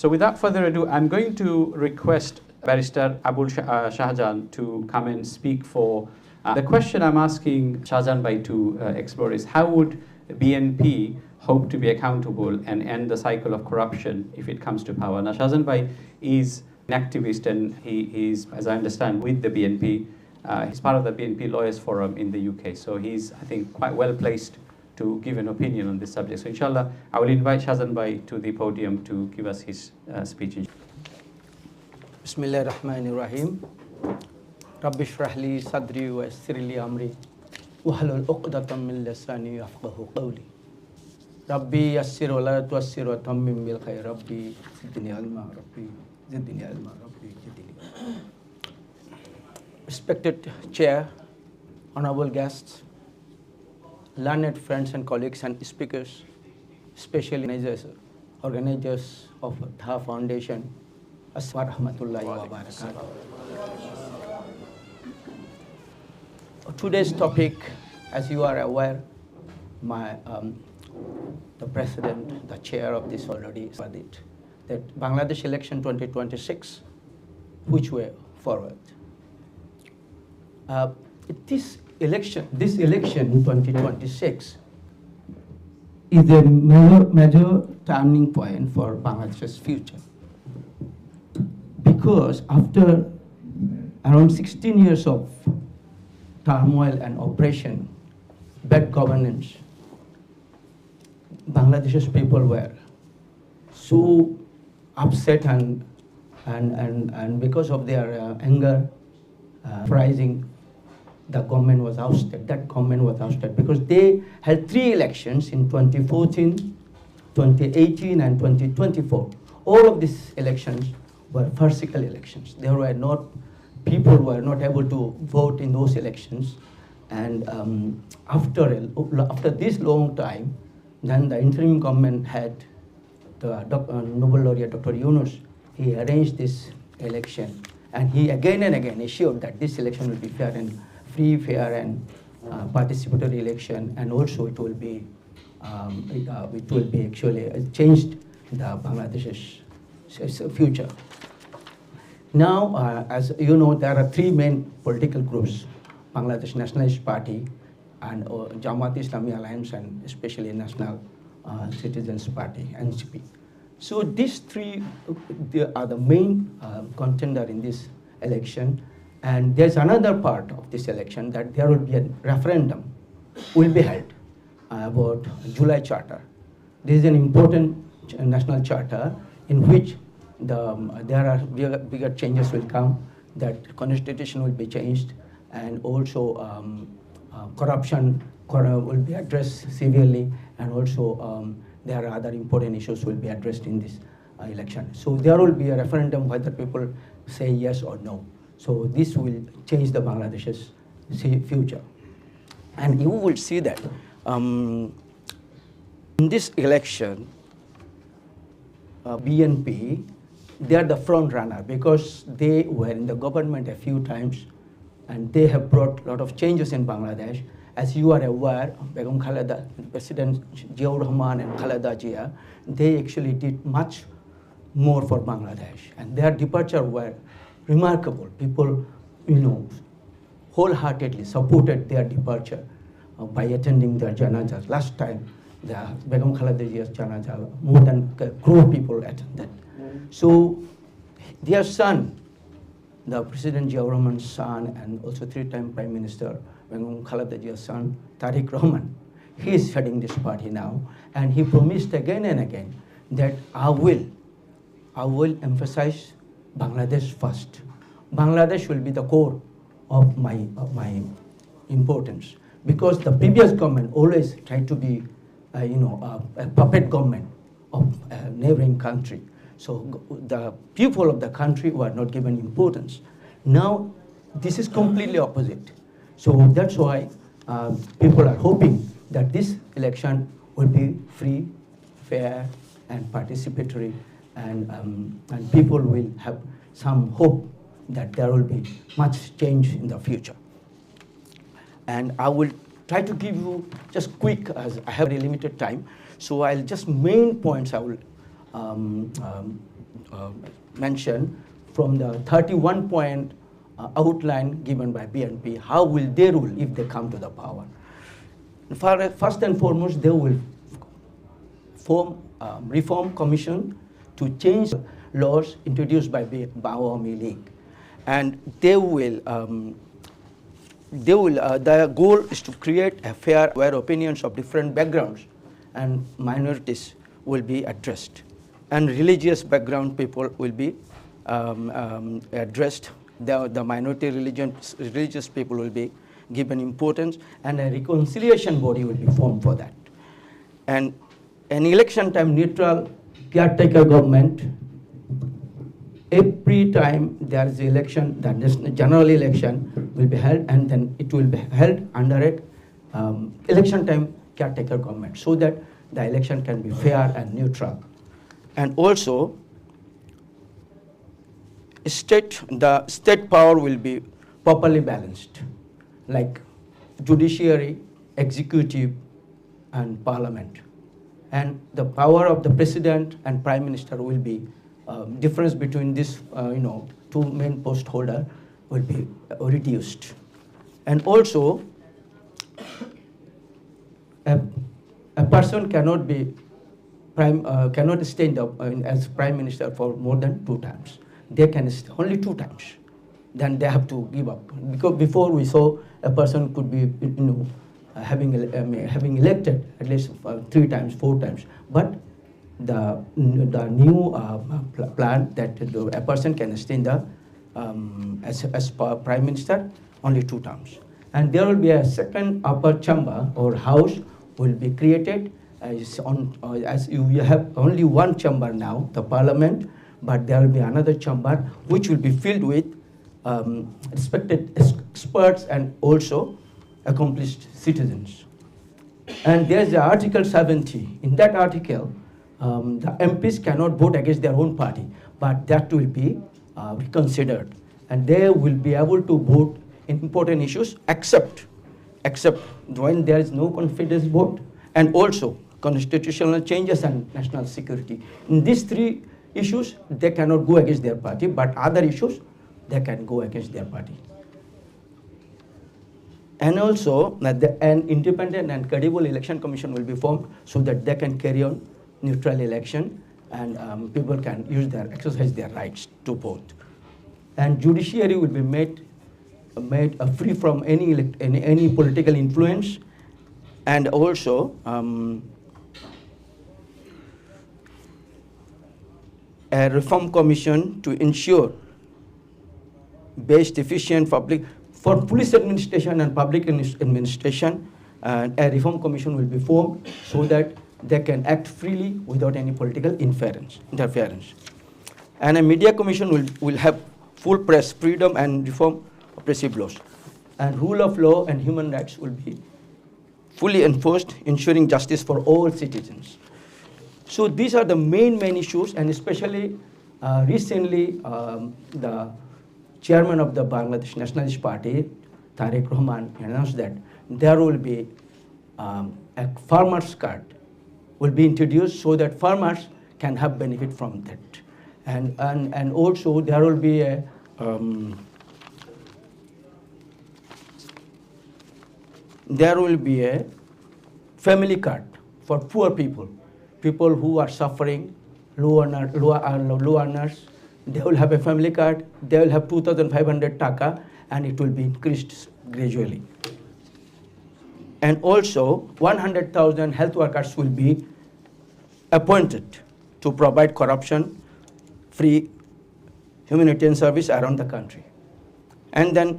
So without further ado, I'm going to request Barrister Abul Shahjahan to come and speak for. The question I'm asking Shahjahan Bhai to explore is, how would BNP hope to be accountable and end the cycle of corruption if it comes to power? Now, Shahjahan Bhai is an activist, and he is, as I understand, with the BNP. He's part of the BNP Lawyers Forum in the UK. So he's, I think, quite well placed to give an opinion on this subject. So inshallah, I will invite Shahjahan Bhai to the podium to give us his speech. Bismillah ar-Rahman ar-Rahim. Rabbi shrah li sadri wa yassir li amri wahlul uqdatam min lisani yafqahu qawli. Rabbi yassir wa la tuassir wa tammim bil khair. Rabbi zidni ilma, Rabbi zidni ilma, Rabbi zidni ilma. Respected Chair, honorable guests, learned friends and colleagues and speakers, especially organizers of the Foundation, Assalamu rahmatullahi wa barakatuh. Today's topic, as you are aware, the President, the Chair of this already said it, that Bangladesh election 2026, which way forward? This election in 2026 is a major turning point for Bangladesh's future. Because after around 16 years of turmoil and oppression, bad governance, Bangladesh's people were so upset and because of their anger, rising, the government was ousted. That government was ousted because they had 3 elections in 2014, 2018, and 2024. All of these elections were farcical elections. People were not able to vote in those elections. And after this long time, then the interim government had the Nobel laureate Dr. Yunus. He arranged this election, and he again and again assured that this election will be fair and free, fair, and participatory election, and also it will be actually changed the Bangladesh's future. Now, as you know, there are 3 main political groups: Bangladesh Nationalist Party, and Jamaat Islami Alliance, and especially National Citizens Party (NCP). So these 3 are the main contender in this election. And there's another part of this election that there will be a referendum will be held about July Charter. This is an important national charter in which there are bigger changes will come, that constitution will be changed, and also corruption will be addressed severely, and also there are other important issues will be addressed in this election. So there will be a referendum whether people say yes or no. So this will change the Bangladesh's future. And you will see that in this election, BNP, they are the front runner because they were in the government a few times, and they have brought a lot of changes in Bangladesh. As you are aware, Begum Khaleda, President Ziaur Rahman and Khaleda Zia, they actually did much more for Bangladesh, and their departure were remarkable. People, wholeheartedly supported their departure by attending their janazas. Last time, the Begum Khaleda Zia's janazah, more than a crore people attended. So their son, the President Ziaur Rahman's son, and also 3-time Prime Minister Begum Khaleda Zia's son, Tariq Rahman, he is heading this party now, and he promised again and again that I will emphasize Bangladesh first. Bangladesh will be the core of my importance, because the previous government always tried to be, a puppet government of a neighboring country. So the people of the country were not given importance. Now this is completely opposite. So that's why people are hoping that this election will be free, fair, and participatory, and people will have some hope that there will be much change in the future. And I will try to give you just quick, as I have very limited time, so I'll just main points I will mention from the 31-point outline given by BNP, how will they rule if they come to the power. First and foremost, they will form a reform commission to change laws introduced by Awami League. And their goal is to create a fair, where opinions of different backgrounds and minorities will be addressed. And religious background people will be addressed. The minority religious people will be given importance, and a reconciliation body will be formed for that. And an election time neutral caretaker government, every time there is election, the general election will be held, and then it will be held under a election time caretaker government, so that the election can be fair and neutral. And also, the state power will be properly balanced, like judiciary, executive, and parliament. And the power of the president and prime minister will be difference between this, two main post holder will be reduced. And also, a person cannot be cannot stay as prime minister for more than 2 times. They can only 2 times. Then they have to give up. Because before we saw a person could be, having elected at least 3 times, 4 times. But the new plan that a person can stay in the as prime minister only 2 times. And there will be a second upper chamber or house will be created. As you have only 1 chamber now, the parliament, but there will be another chamber which will be filled with respected experts and also accomplished citizens. And there's the Article 70. In that article, the MPs cannot vote against their own party, but that will be reconsidered. And they will be able to vote in important issues except when there is no confidence vote, and also constitutional changes and national security. In these 3 issues, they cannot go against their party, but other issues, they can go against their party. And also, an independent and credible election commission will be formed so that they can carry on neutral election, and people can exercise their rights to vote. And judiciary will be made free from any political influence, and also a reform commission to ensure best efficient public for police administration and public administration. A reform commission will be formed so that they can act freely without any political interference. And a media commission will have full press freedom and reform oppressive laws. And rule of law and human rights will be fully enforced, ensuring justice for all citizens. So these are the main issues, and especially recently the chairman of the Bangladesh Nationalist Party, Tariq Rahman, announced that there will be a farmer's card will be introduced so that farmers can have benefit from that. And also there will be a family card for poor people who are suffering, low earners. They will have a family card. They will have 2,500 taka, and it will be increased gradually. And also 100,000 health workers will be appointed to provide corruption-free humanitarian service around the country. And then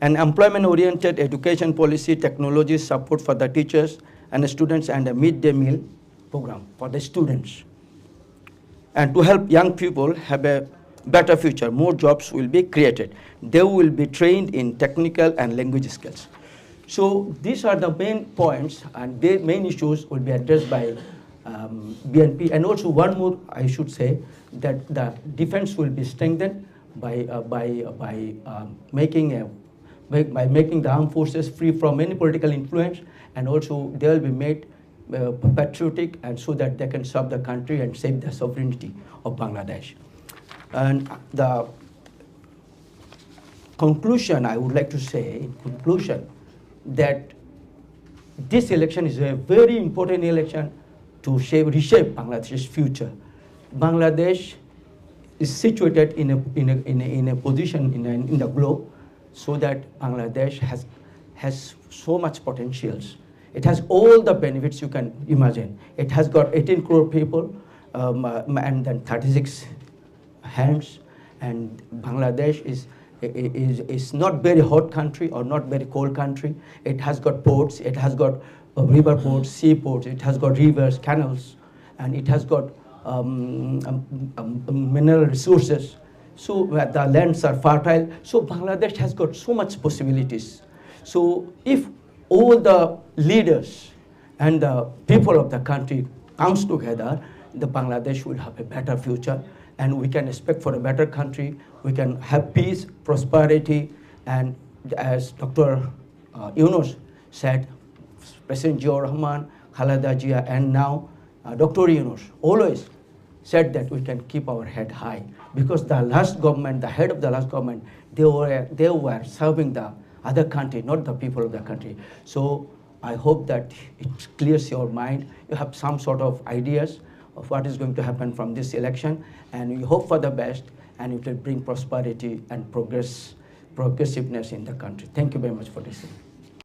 an employment-oriented education policy, technology support for the teachers and the students, and a midday meal program for the students. And to help young people have a better future, more jobs will be created. They will be trained in technical and language skills. So these are the main points, and the main issues will be addressed by BNP. And also one more, I should say, that the defense will be strengthened by making the armed forces free from any political influence, and also they will be patriotic, and so that they can serve the country and save the sovereignty of Bangladesh. And the conclusion, I would like to say, in conclusion, that this election is a very important election to reshape Bangladesh's future. Bangladesh is situated in a position in the globe so that Bangladesh has so much potentials. It has all the benefits you can imagine. It has got 18 crore people and then 36 hands, and Bangladesh is not very hot country or not very cold country. It has got ports, it has got river ports, sea ports, it has got rivers, canals, and it has got mineral resources. So the lands are fertile. So Bangladesh has got so much possibilities. So if all the leaders and the people of the country comes together, the Bangladesh will have a better future, and we can expect for a better country. We can have peace, prosperity, and as Dr. Yunus said, President Ziaur Rahman, Khaleda Zia, and now Dr. Yunus always said that we can keep our head high, because the last government, the head of the last government, they were serving the other country, not the people of the country. So I hope that it clears your mind. You have some sort of ideas of what is going to happen from this election, and we hope for the best, and it will bring prosperity and progressiveness in the country. Thank you very much for listening.